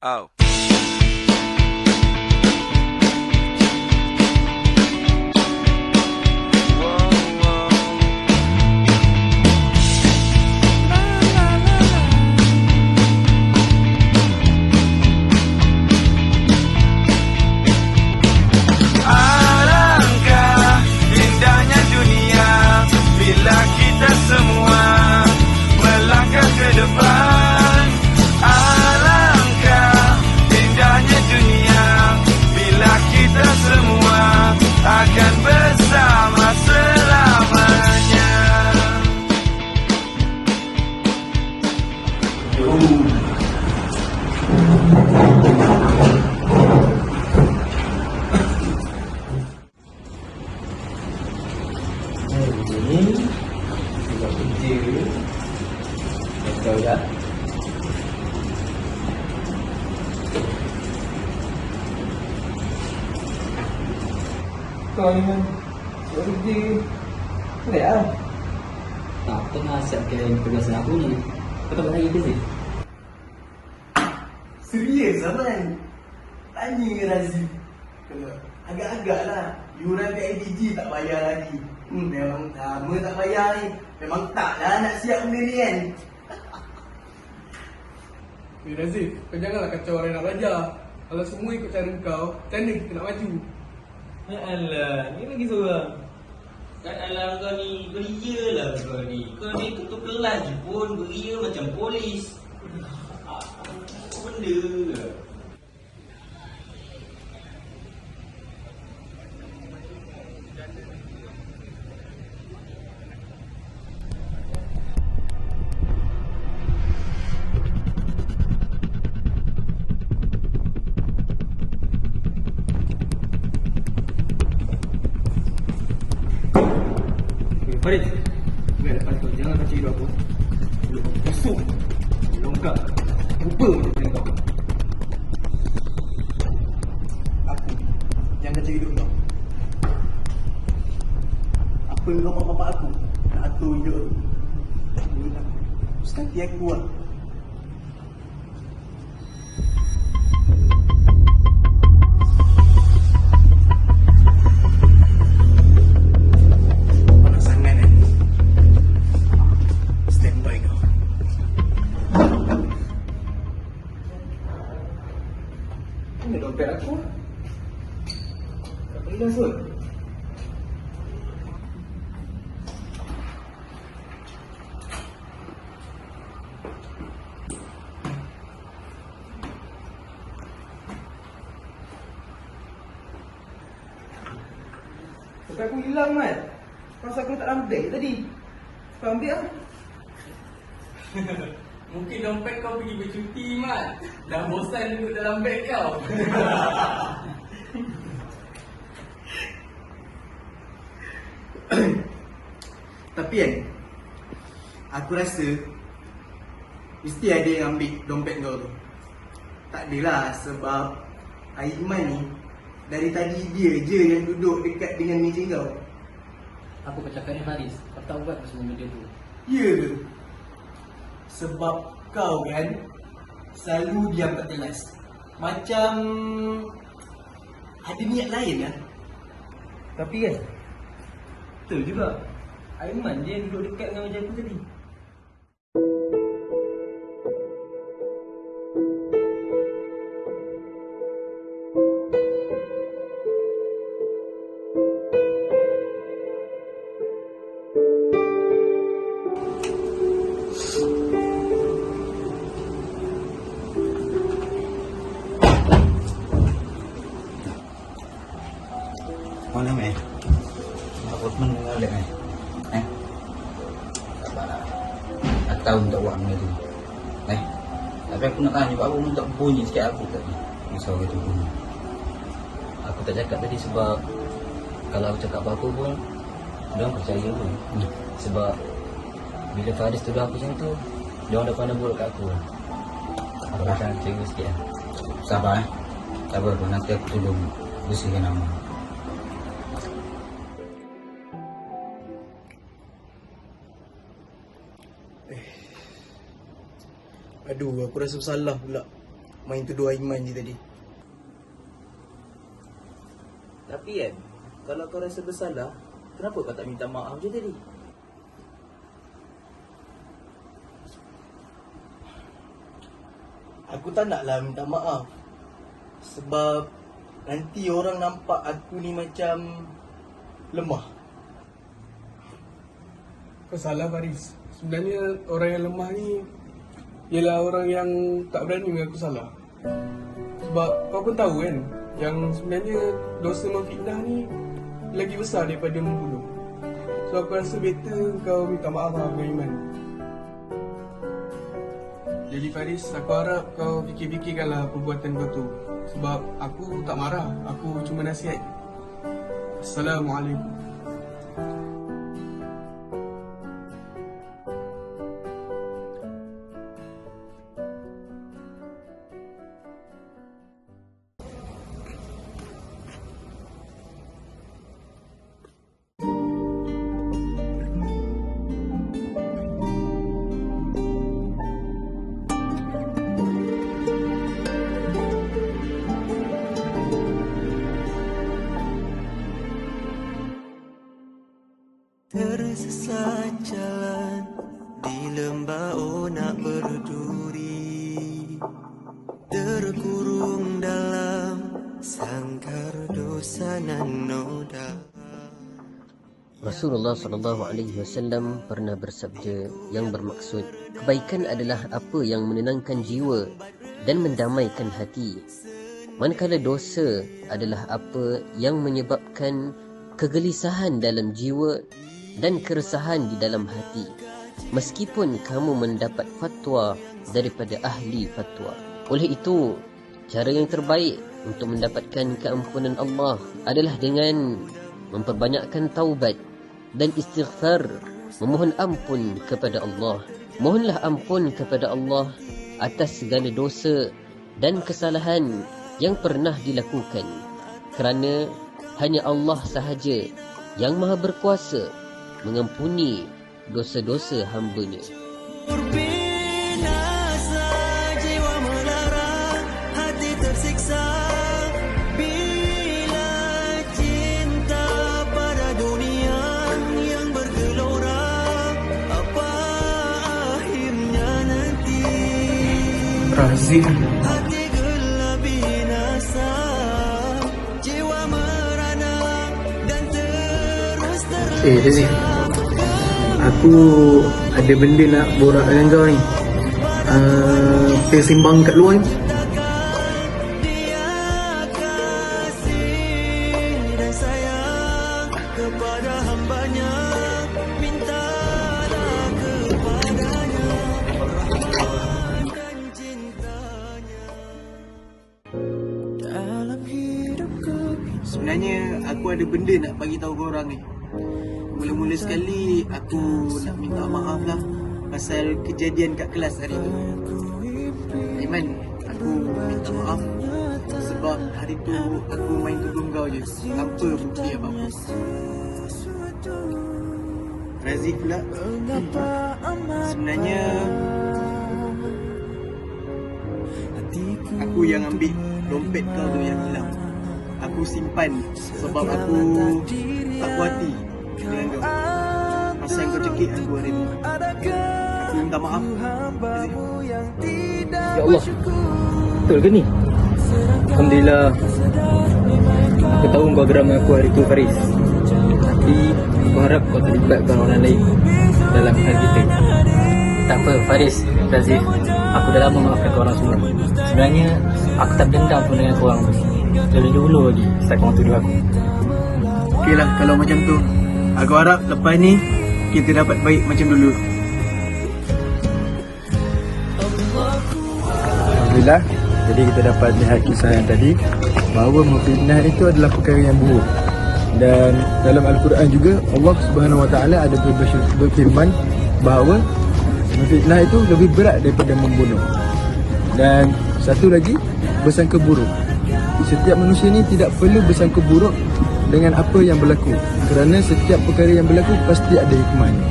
Oh. Alangkah indahnya dunia bila kita semua melangkah ke depan. Alangkah indahnya dunia bila kita semua akan bersama selamanya. Ini juga kerja betul tak? Kau memang kerja boleh lah. Tak tengah siapkan tugasan aku ni. Kau tak lagi kerja? Serius Zaman? Tanya Razif. Kalau agak-agak lah, yuran PIBG tak bayar lagi. Memang lama tak bayar ni. Memang tak lah nak siap benda ni kan. Razif, kau janganlah kacau orang nak belajar. Kalau semua ikut cara kau, macam mana kita nak maju? Alah, ni lagi seorang. Alah kau ni, beria lah kau ni. Kau ni ketua kelas je pun beria macam polis. Apa benda? Farid, bukan lepas tu, jangan kacau hidup aku. Belum aku busuk, longkap, lupa macam kau. Aku, jangan kacau hidup kau. Apa kau bapak aku, nak atur hidup aku. Aku nak, sekali aku lah. Ini dompet aku. Tak hilang kot. Dompet aku hilang, Mat. Pasal aku tak dalam beg tadi. Kau ambil lah. Mungkin dompet kau pergi bercuti, Mat. Dah bosan duduk dalam beg kau. Tapi kan, aku rasa mesti ada yang ambil dompet kau tu. Tak adalah, sebab Aiman ni dari tadi dia je yang duduk dekat dengan meja kau. Aku bercakap dengan Haris. Kau tak buat apa semua benda tu. Ya ke? Sebab kau kan selalu diam kat kelas. Macam ada niat lain kan? Tapi kan, betul juga. Aiman dia duduk dekat dengan meja aku tadi. Mana meh? Aku pun mengalir meh. Aku tahu minta uang tu. Tapi aku nak tanya, aku minta bunyi sikit aku tadi. Risau gitu bunyi. Aku tak cakap tadi sebab kalau aku cakap apa-apa pun diorang percaya pun. Sebab bila Faris tuduh aku macam tu, diorang dah pandang buruk kat aku. Aku rasa cikgu sikit lah. Sabar Sabar tu, nanti aku tolong bersihkan nama. Aduh, aku rasa bersalah pula. main tuduh Aiman je tadi. Tapi kan, kalau kau rasa bersalah, kenapa kau tak minta maaf je tadi? Aku tak naklah minta maaf. Sebab nanti orang nampak aku ni macam lemah. Kau salah Faris. Sebenarnya orang yang lemah ni ialah orang yang tak berani mengaku salah. Sebab kau pun tahu kan, yang sebenarnya dosa memfitnah ni lagi besar daripada membunuh. So aku rasa better kau minta maaf lah dengan Iman. Jadi Faris, aku harap kau fikir-fikirkanlah perbuatan kau tu. Sebab aku tak marah, aku cuma nasihat. Assalamualaikum. Tersesat jalan di lembah nak berduri, terkurung dalam sangkar dosa nan noda. Rasulullah SAW pernah bersabda yang bermaksud, kebaikan adalah apa yang menenangkan jiwa dan mendamaikan hati, manakala dosa adalah apa yang menyebabkan kegelisahan dalam jiwa dan keresahan di dalam hati, meskipun kamu mendapat fatwa daripada ahli fatwa. Oleh itu, cara yang terbaik untuk mendapatkan keampunan Allah adalah dengan memperbanyakkan taubat dan istighfar, memohon ampun kepada Allah. Mohonlah ampun kepada Allah atas segala dosa dan kesalahan yang pernah dilakukan, kerana hanya Allah sahaja yang maha berkuasa mengampuni dosa-dosa hamba-Nya. Berbinasa jiwa melara, hati tersiksa bila cinta pada dunia yang bergelora. Apa akhirnya nanti? Razif. Hati gelap binasa, jiwa merana dan terus Razif, aku ada benda nak borak dengan kau ni. Kita sembang kat luar ni. Dia kasih dan sayang kepada hambanya, mintalah kepadanya rahmatkan cintanya dalam hidupku. Sebenarnya aku ada benda nak bagi tahu korang ni. Mula-mula sekali aku nak minta maaf lah pasal kejadian kat kelas hari tu. Aiman, aku minta maaf sebab hari tu aku main tuduh kau je tanpa bukti apa-apa. Razif pula, sebenarnya aku yang ambil dompet kau tu yang hilang. Aku simpan sebab aku tak puas hati dengan kau. Masa kau cekik aku hari ni, aku minta maaf. Ya Allah, betul ke ni? Alhamdulillah, aku tahu kau geram dengan aku hari tu Faris. Tapi aku harap kau terlibatkan orang lain dalam hal kita. Tak apa Faris, Razif, aku dah lama maafkan korang semua. Sebenarnya aku tak dendam pun dengan korang. Dari dulu lagi start korang tuduh aku. Okey lah kalau macam tu. Aku harap lepas ni kita dapat baik macam dulu. Alhamdulillah, jadi kita dapat lihat kisah yang tadi, bahawa memfitnah itu adalah perkara yang buruk. Dan dalam Al-Quran juga Allah Subhanahu Wa Taala ada berfirman bahawa memfitnah itu lebih berat daripada membunuh. Dan satu lagi, bersangka buruk. Setiap manusia ni tidak perlu bersangka buruk dengan apa yang berlaku, kerana setiap perkara yang berlaku pasti ada hikmahnya.